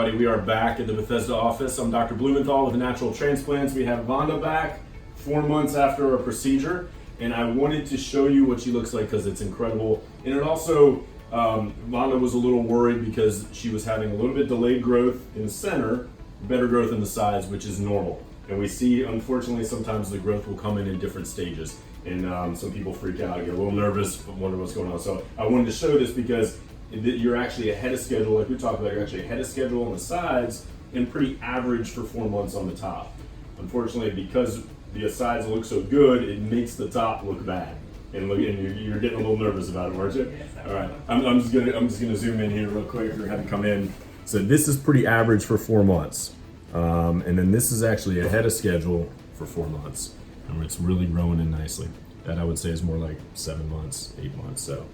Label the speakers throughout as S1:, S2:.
S1: everybody. We are back at the Bethesda office. I'm Dr. Blumenthal with the Natural Transplants. We have Vonda back 4 months after a procedure, and I wanted to show you what she looks like because it's incredible. And it also, Vonda was a little worried because she was having a little bit delayed growth in the center, better growth in the sides, which is normal. And we see, unfortunately, sometimes the growth will come in different stages. And some people freak out, get a little nervous, wonder what's going on. So I wanted to show this because you're actually ahead of schedule, like we talked about, you're actually ahead of schedule on the sides and pretty average for 4 months on the top. Unfortunately, because the sides look so good, it makes the top look bad. And look, and you're getting a little nervous about it, aren't you?
S2: Yes,
S1: all right, I'm just gonna zoom in here real quick. We're gonna have to come in. So this is pretty average for 4 months, and then this is actually ahead of schedule for 4 months, and it's really growing in nicely. That I would say is more like 7 months, 8 months. So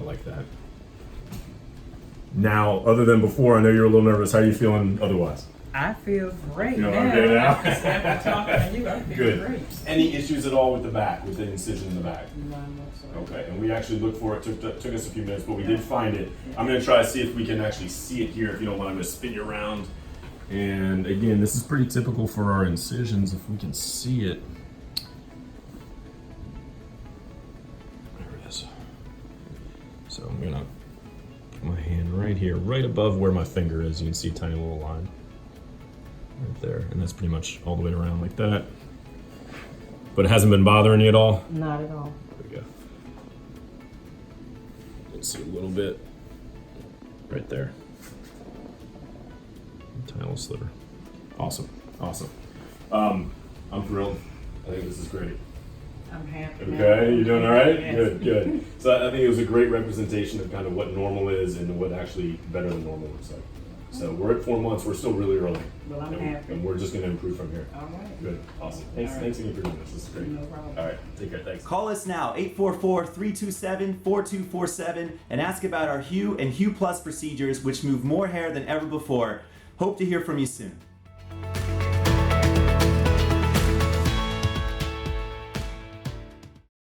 S1: I like that. Now, other than before, I know you're a little nervous. How are you feeling otherwise?
S2: I feel great
S1: You
S2: now.
S1: okay now?
S2: After talking to you, I feel
S1: Good.
S2: great.
S1: Any issues at all with the back, with the incision in the back?
S2: None whatsoever.
S1: Okay, and we actually looked for it. Took us a few minutes, but we did find it. I'm gonna try to see if we can actually see it here. If you don't mind, I'm gonna spin you around. And again, this is pretty typical for our incisions. If we can see it. There it is. So I'm gonna put my hand right here, right above where my finger is. You can see a tiny little line right there, and that's pretty much all the way around like that. But it hasn't been bothering you at all?
S2: Not at all.
S1: There we go. Let's see a little bit right there. Tiny little sliver. Awesome, awesome. I'm thrilled. I think this is great.
S2: I'm happy.
S1: Okay, you doing all right?
S2: Yes.
S1: Good, good. So I think it was a great representation of kind of what normal is and what actually better than normal looks like. So we're at 4 months. We're still really early.
S2: Well, I'm
S1: and,
S2: happy.
S1: and we're just going to improve from here.
S2: All right.
S1: Good, awesome. Thanks,
S2: All right.
S1: thanks again for doing this. This is great.
S2: No problem.
S1: All right, take care. Thanks.
S3: Call us now, 844-327-4247, and ask about our Hue and Hue Plus procedures, which move more hair than ever before. Hope to hear from you soon.